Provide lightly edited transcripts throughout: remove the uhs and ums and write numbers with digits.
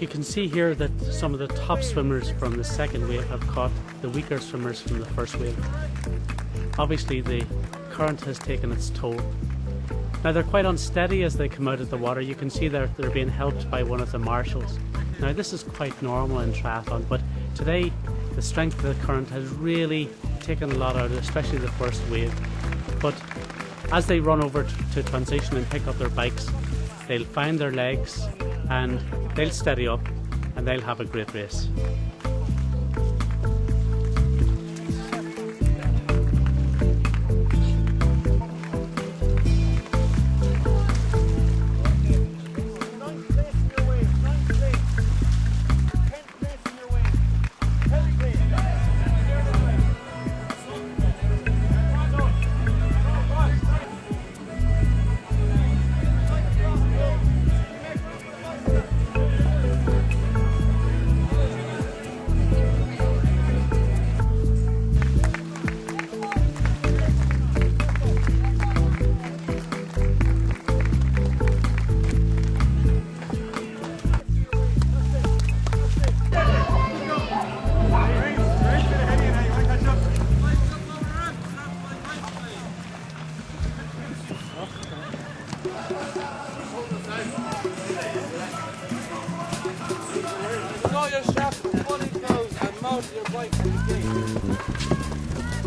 You can see here that some of the top swimmers from the second wave have caught the weaker swimmers from the first wave. Obviously the current has taken its toll. Now they're quite unsteady as they come out of the water. You can see they're being helped by one of the marshals. Now this is quite normal in triathlon, but today the strength of the current has really taken a lot out, especially the first wave. But as they run over to transition and pick up their bikes, they'll find their legs and they'll steady up and they'll have a great race.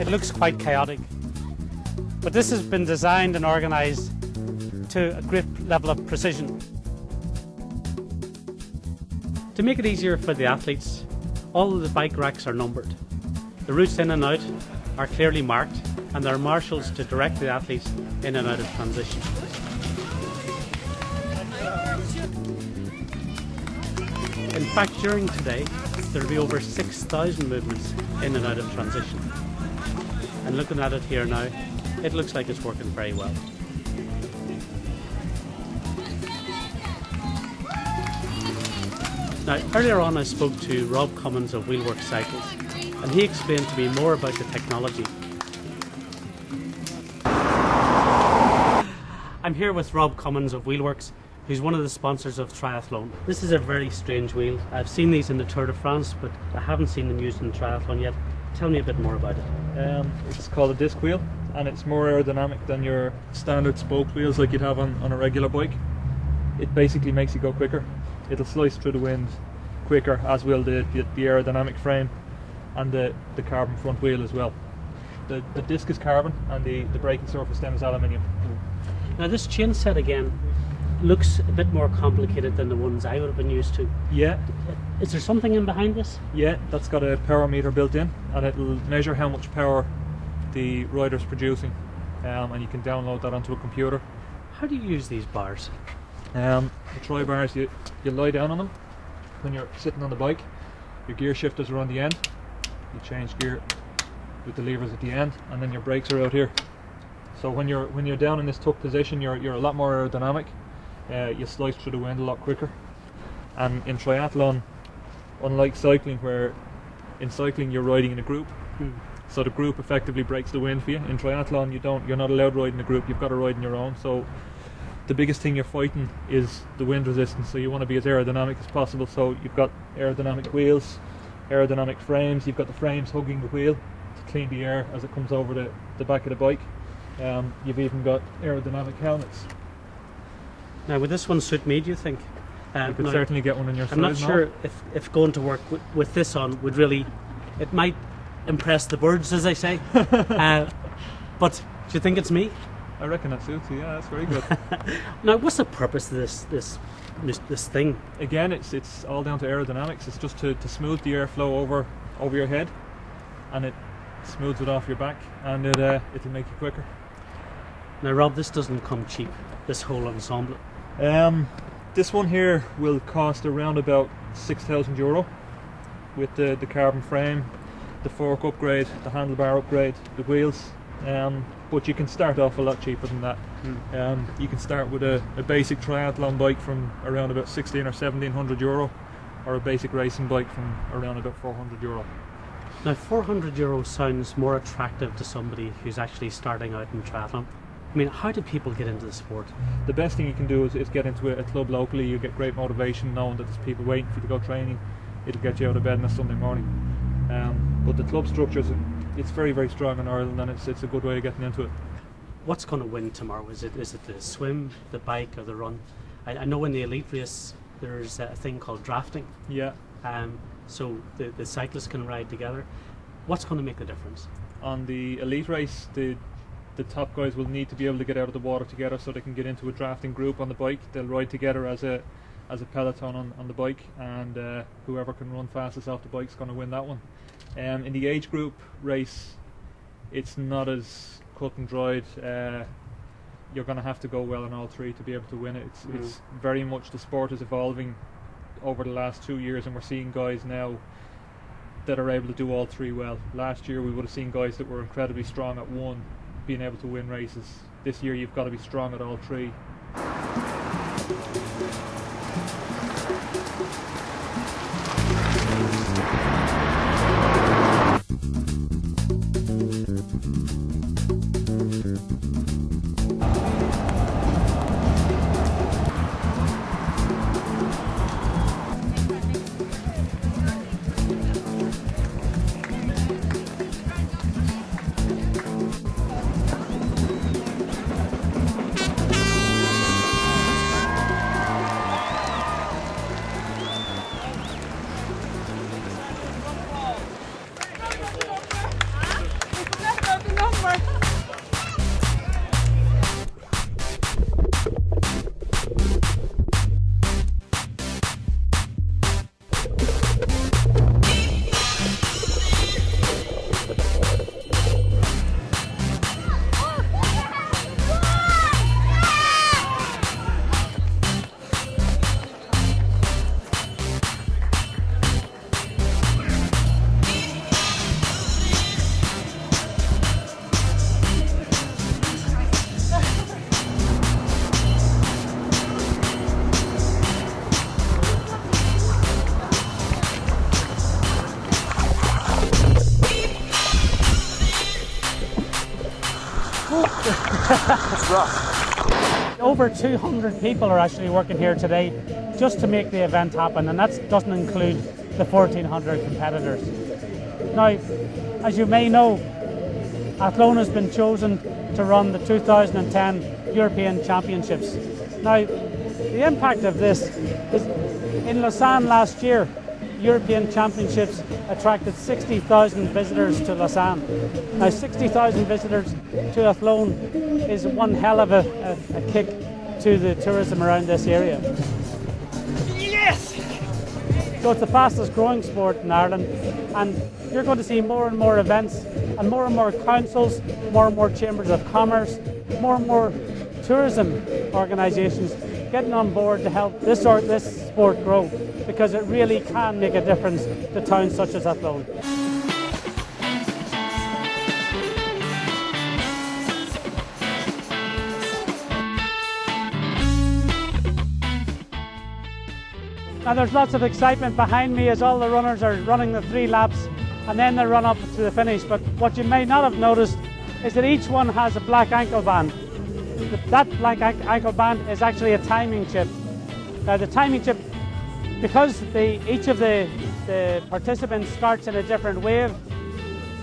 It looks quite chaotic, but this has been designed and organised to a great level of precision. To make it easier for the athletes, all of the bike racks are numbered. The routes in and out are clearly marked, and there are marshals to direct the athletes in and out of transition. In fact, during today, there will be over 6,000 movements in and out of transition. And looking at it here now, it looks like it's working very well. Now, earlier on I spoke to Rob Cummins of wheelworx Cycles, and he explained to me more about the technology. I'm here with Rob Cummins of wheelworx, who's one of the sponsors of triathlone. This is a very strange wheel. I've seen these in the Tour de France, but I haven't seen them used in triathlon yet. Tell me a bit more about it. It's called a disc wheel, and it's more aerodynamic than your standard spoke wheels like you'd have on a regular bike. It basically makes you go quicker. It'll slice through the wind quicker, as will the aerodynamic frame and the carbon front wheel as well. The disc is carbon and the braking surface then is aluminium. Now this chain set again looks a bit more complicated than the ones I would have been used to. Yeah. Is there something in behind this? Yeah, that's got a power meter built in, and it'll measure how much power the rider's producing, and you can download that onto a computer. How do you use these bars? The tri bars, you lie down on them when you're sitting on the bike. Your gear shifters are on the end. You change gear with the levers at the end, and then your brakes are out here. So when you're down in this tuck position, you're a lot more aerodynamic. You slice through the wind a lot quicker. And in triathlon, unlike cycling, where in cycling you're riding in a group, so the group effectively breaks the wind for you. In triathlon, you're not allowed to ride in a group. You've got to ride on your own. So the biggest thing you're fighting is the wind resistance. So you want to be as aerodynamic as possible. So you've got aerodynamic wheels, aerodynamic frames. You've got the frames hugging the wheel to clean the air as it comes over the back of the bike. You've even got aerodynamic helmets. Now, would this one suit me, do you think? You could certainly get one on your size. I'm not sure if going to work with this on would really, it might impress the birds, as I say. But do you think it's me? I reckon that suits you. Yeah, that's very good. Now, what's the purpose of this thing? Again, it's all down to aerodynamics. It's just to smooth the airflow over your head, and it smooths it off your back, and it'll make you quicker. Now, Rob, this doesn't come cheap, this whole ensemble. This one here will cost around about €6,000 with the carbon frame, the fork upgrade, the handlebar upgrade, the wheels. But you can start off a lot cheaper than that. You can start with a basic triathlon bike from around about €1,600 or €1,700, or a basic racing bike from around about €400. Now, €400 sounds more attractive to somebody who's actually starting out in triathlon. I mean, how do people get into the sport? The best thing you can do is get into a club locally. You get great motivation knowing that there's people waiting for you to go training. It'll get you out of bed on a Sunday morning. But the club structures, it's very, very strong in Ireland, and it's a good way of getting into it. What's going to win tomorrow? Is it the swim, the bike, or the run? I know in the elite race there's a thing called drafting. Yeah. So the cyclists can ride together. What's going to make the difference? On the elite race, the top guys will need to be able to get out of the water together so they can get into a drafting group on the bike. They'll ride together as a peloton on the bike, and whoever can run fastest off the bike is going to win that one. In the age group race, it's not as cut and dried. You're going to have to go well in all three to be able to win it. It's very much, the sport is evolving over the last 2 years, and we're seeing guys now that are able to do all three well. Last year we would have seen guys that were incredibly strong at one being able to win races. This year you've got to be strong at all three. It's rough. Over 200 people are actually working here today just to make the event happen, and that doesn't include the 1,400 competitors. Now, as you may know, Athlone has been chosen to run the 2010 European Championships. Now, the impact of this is in Lausanne last year, European Championships attracted 60,000 visitors to Lausanne. Now 60,000 visitors to Athlone is one hell of a kick to the tourism around this area. Yes! So it's the fastest growing sport in Ireland, and you're going to see more and more events and more councils, more and more chambers of commerce, more and more tourism organisations getting on board to help this sport grow, because it really can make a difference to towns such as Athlone. Now there's lots of excitement behind me as all the runners are running the 3 laps and then they run up to the finish, but what you may not have noticed is that each one has a black ankle band. That black ankle band is actually a timing chip. Now the timing chip, because each of the participants starts in a different wave,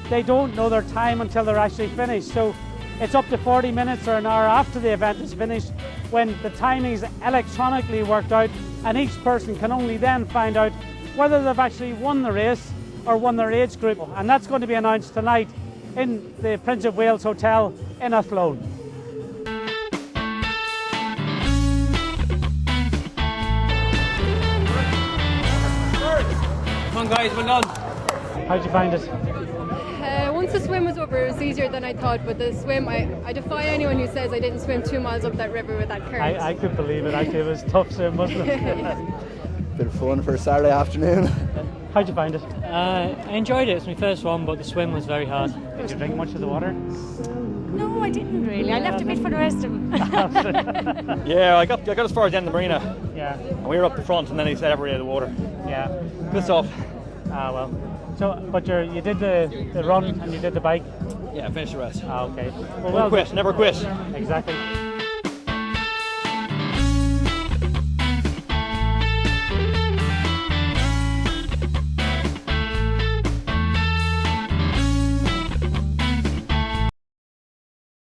they don't know their time until they're actually finished. So it's up to 40 minutes or an hour after the event is finished when the timing is electronically worked out, and each person can only then find out whether they've actually won the race or won their age group. And that's going to be announced tonight in the Prince of Wales Hotel in Athlone. Come on guys, well done. How'd you find it? Once the swim was over, it was easier than I thought, but the swim, I defy anyone who says I didn't swim 2 miles up that river with that current. I could believe it, actually. It was a tough swim, wasn't it? Bit of fun for a Saturday afternoon. How'd you find it? I enjoyed it. It's my first one, but the swim was very hard. Did you drink much of the water? No, I didn't really. I left a bit for the rest of them. Yeah, I got as far as the end of the marina. Yeah. And we were up the front, and then he said everybody out of the water. Yeah. Good stuff. Ah, well. So, but you did the run and you did the bike. Yeah, finish the race. Ah, okay. Well, Don't quit, never quit. Exactly.